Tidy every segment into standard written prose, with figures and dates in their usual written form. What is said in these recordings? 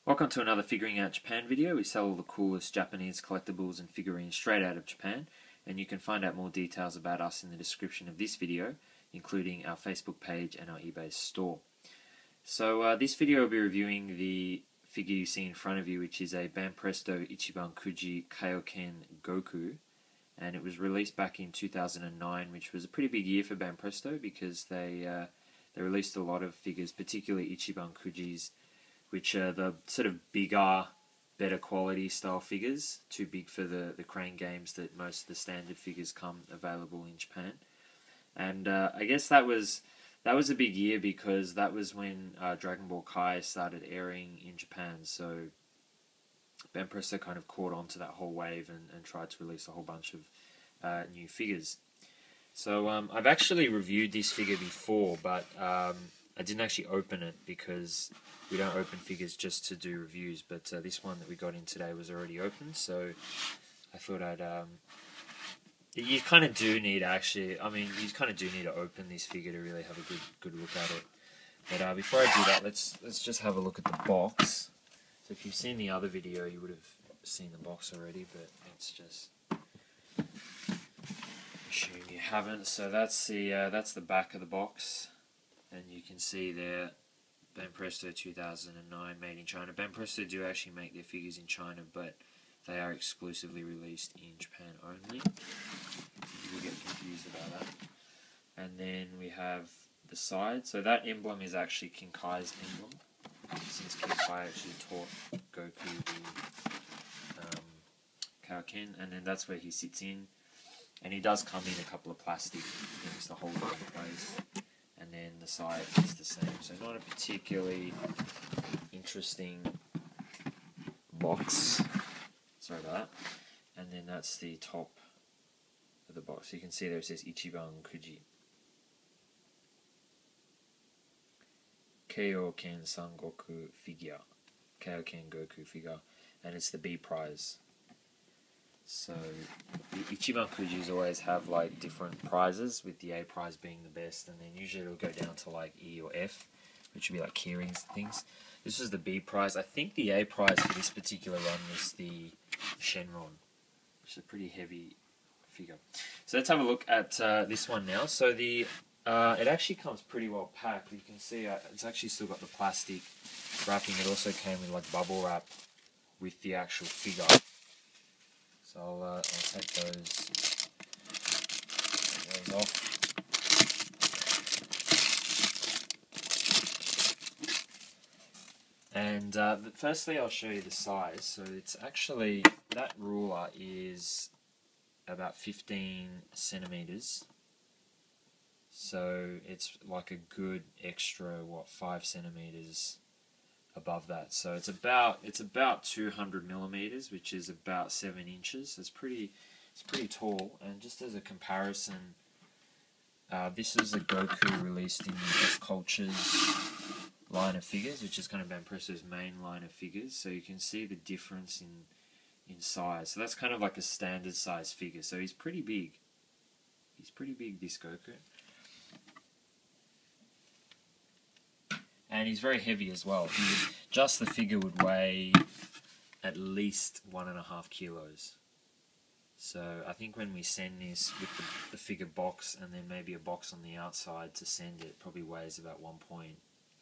Welcome to another Figuring Out Japan video. We sell all the coolest Japanese collectibles and figurines straight out of Japan, and you can find out more details about us in the description of this video, including our Facebook page and our eBay store. So this video will be reviewing the figure you see in front of you, which is a Banpresto Ichiban Kuji Kaioken Goku, and it was released back in 2009, which was a pretty big year for Banpresto because they released a lot of figures, particularly Ichiban Kujis, which are the sort of bigger, better quality style figures, too big for the crane games that most of the standard figures come available in Japan. And I guess that was a big year because that was when Dragon Ball Kai started airing in Japan, so Banpresto kind of caught on to that whole wave and tried to release a whole bunch of new figures. So I've actually reviewed this figure before, but I didn't actually open it because we don't open figures just to do reviews, but this one that we got in today was already open, so I thought you kind of do need you kind of do need to open this figure to really have a good look at it. But before I do that, let's just have a look at the box. So if you've seen the other video, you would have seen the box already, but let's just assume you haven't. So that's the back of the box. And you can see there, Banpresto 2009, made in China. Banpresto do actually make their figures in China, but they are exclusively released in Japan only. People get confused about that. And then we have the side. So that emblem is actually King Kai's emblem, since King Kai actually taught Goku the Kaioken, and then that's where he sits in. And he does come in a couple of plastic things to hold it in place. And then the side is the same, so not a particularly interesting box. Sorry about that. And then that's the top of the box. You can see there it says Ichiban Kuji. Kaioken Sangoku figure. Kaioken Goku figure. And it's the B prize. So the Ichiban Kujis always have like different prizes, with the A prize being the best, and then usually it'll go down to like E or F, which would be like keyrings and things. This was the B prize. I think the A prize for this particular run was the Shenron, which is a pretty heavy figure. So let's have a look at this one now. So it actually comes pretty well packed. You can see it's actually still got the plastic wrapping. It also came with like bubble wrap with the actual figure. So I'll take those off. And firstly I'll show you the size. So it's actually, that ruler is about 15 centimeters. So it's like a good extra, 5 centimeters above that. So it's about 200 millimeters, which is about 7 inches. It's pretty tall. And just as a comparison, this is a Goku released in the Culture's line of figures, which is kind of Banpresto's main line of figures. So you can see the difference in size. So that's kind of like a standard size figure. So he's pretty big. He's pretty big, this Goku. And he's very heavy as well. Just the figure would weigh at least 1.5 kilos. So I think when we send this with the figure box and then maybe a box on the outside to send it, probably weighs about 1.8,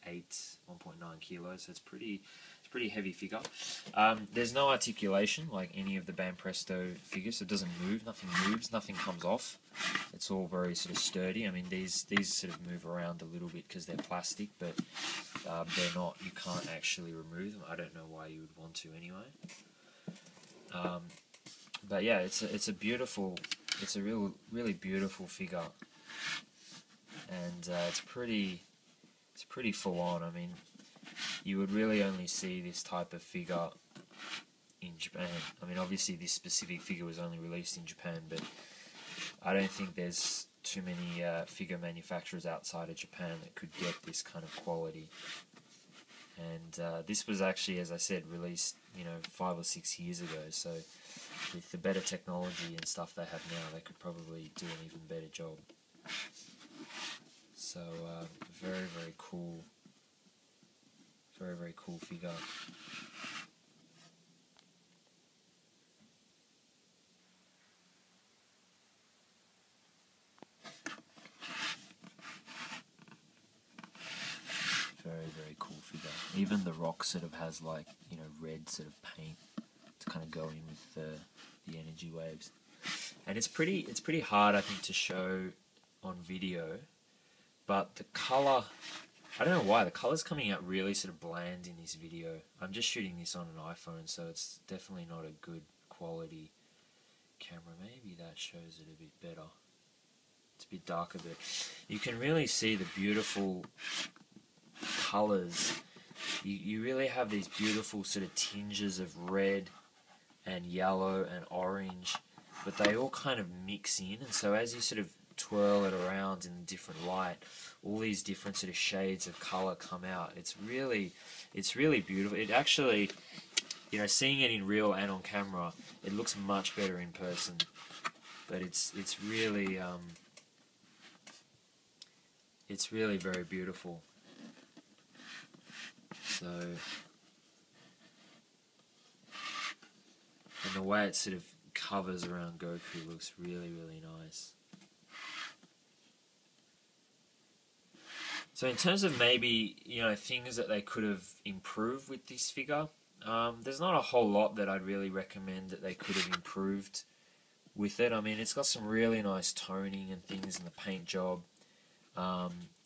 1.9 kilos. So it's pretty heavy figure. There's no articulation like any of the Banpresto figures, so it doesn't move, nothing moves, nothing comes off. It's all very sort of sturdy. I mean, these sort of move around a little bit because they're plastic, but they're not. You can't actually remove them. I don't know why you would want to anyway. But yeah, it's a really beautiful figure, and it's pretty full on. I mean, you would really only see this type of figure in Japan. I mean, obviously this specific figure was only released in Japan, but I don't think there's too many figure manufacturers outside of Japan that could get this kind of quality. And this was actually, as I said, released 5 or 6 years ago, so with the better technology and stuff they have now, they could probably do an even better job. So very, very cool Very, very cool figure. Very, very cool figure. Even the rock sort of has like, you know, red sort of paint to kind of go in with the energy waves. And it's pretty hard, I think, to show on video, but the color, I don't know why, the color's coming out really sort of bland in this video. I'm just shooting this on an iPhone, so it's definitely not a good quality camera. Maybe that shows it a bit better. It's a bit darker, but you can really see the beautiful colors. You really have these beautiful sort of tinges of red and yellow and orange, but they all kind of mix in, and so as you sort of twirl it around in different light, all these different sort of shades of color come out. It's really beautiful. It actually, you know, seeing it in real and on camera, it looks much better in person, but it's really very beautiful. So, and the way it sort of covers around Goku looks really, really nice. So in terms of maybe, you know, things that they could have improved with this figure, there's not a whole lot that I'd really recommend that they could have improved with it. I mean, it's got some really nice toning and things in the paint job.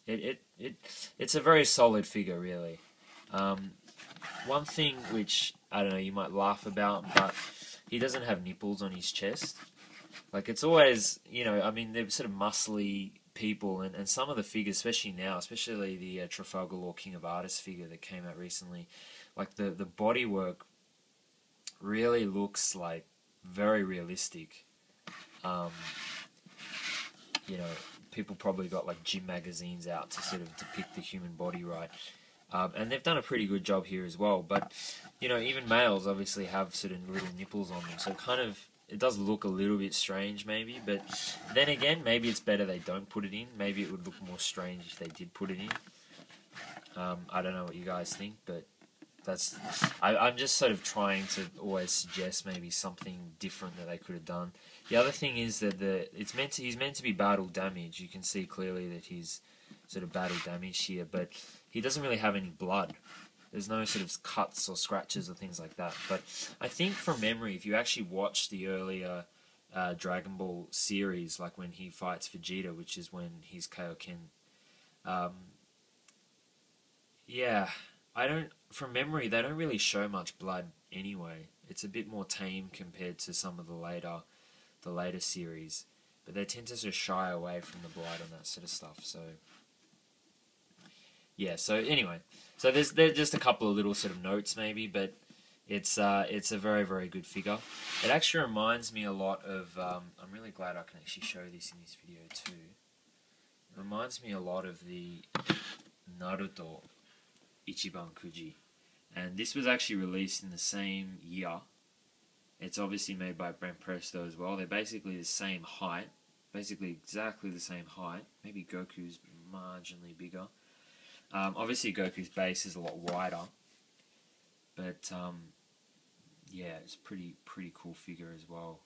It's a very solid figure, really. One thing which, I don't know, you might laugh about, but he doesn't have nipples on his chest. Like, it's always, you know, I mean, they're sort of muscly people, and some of the figures, especially now, especially the Trafalgar Law King of Artists figure that came out recently, like, the bodywork really looks, like, very realistic. You know, people probably got, like, gym magazines out to sort of depict the human body right. And they've done a pretty good job here as well, but, you know, even males obviously have sort of little nipples on them, so kind of, it does look a little bit strange maybe, but then again, maybe it's better they don't put it in. Maybe it would look more strange if they did put it in. I don't know what you guys think, but that's, I'm just sort of trying to always suggest maybe something different that they could have done. The other thing is that he's meant to be battle damaged. You can see clearly that he's sort of battle damaged here, but he doesn't really have any blood. There's no sort of cuts or scratches or things like that. But I think from memory, if you actually watch the earlier Dragon Ball series, like when he fights Vegeta, which is when he's Kaioken, yeah, from memory, they don't really show much blood anyway. It's a bit more tame compared to some of the later series, but they tend to sort of shy away from the blood and that sort of stuff. So yeah, so anyway, so there's just a couple of little sort of notes maybe, but it's a very, very good figure. It actually reminds me a lot of, I'm really glad I can actually show this in this video too. It reminds me a lot of the Naruto Ichiban Kuji, and this was actually released in the same year. It's obviously made by Banpresto as well. They're basically the same height, basically exactly the same height. Maybe Goku's marginally bigger. Obviously Goku's base is a lot wider, but yeah, it's pretty cool figure as well.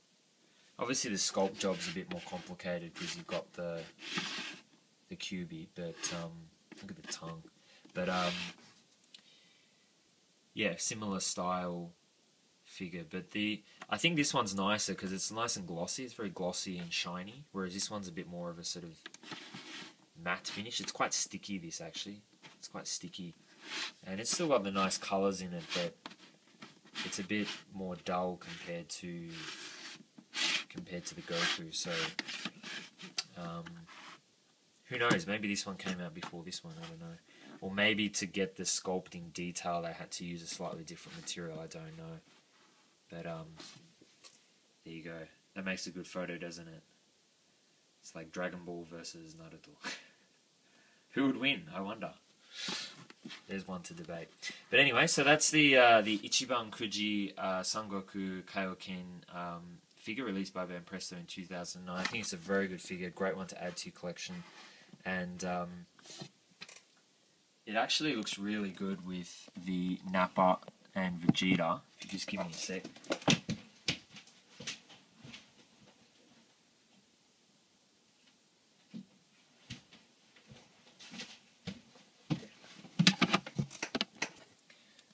Obviously the sculpt job's a bit more complicated because you've got the Kyuubi, but look at the tongue. But yeah, similar style figure, but I think this one's nicer because it's nice and glossy. It's very glossy and shiny, whereas this one's a bit more of a sort of matte finish. It's quite sticky, this actually. It's quite sticky, and it's still got the nice colours in it, but it's a bit more dull compared to the Goku. So who knows? Maybe this one came out before this one. I don't know. Or maybe to get the sculpting detail, they had to use a slightly different material. I don't know. But there you go. That makes a good photo, doesn't it? It's like Dragon Ball versus Naruto. Who would win? I wonder. There's one to debate. But anyway, so that's the Ichiban Kuji Sangoku Kaioken figure released by Banpresto in 2009. I think it's a very good figure, great one to add to your collection. And It actually looks really good with the Nappa and Vegeta. If you just give me a sec.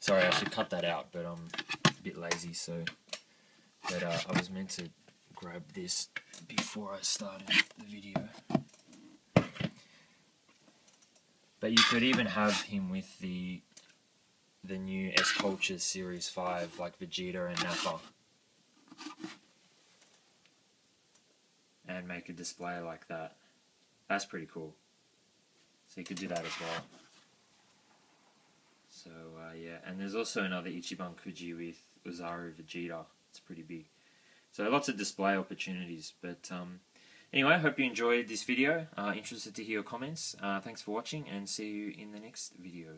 Sorry, I should cut that out, but I'm a bit lazy, so... But I was meant to grab this before I started the video. But you could even have him with the new S-Culture Series 5, like Vegeta and Nappa. And make a display like that. That's pretty cool. So you could do that as well. So yeah, and there's also another Ichiban Kuji with Ozaru Vegeta. It's pretty big. So lots of display opportunities. But anyway, I hope you enjoyed this video. Interested to hear your comments. Thanks for watching, and see you in the next video.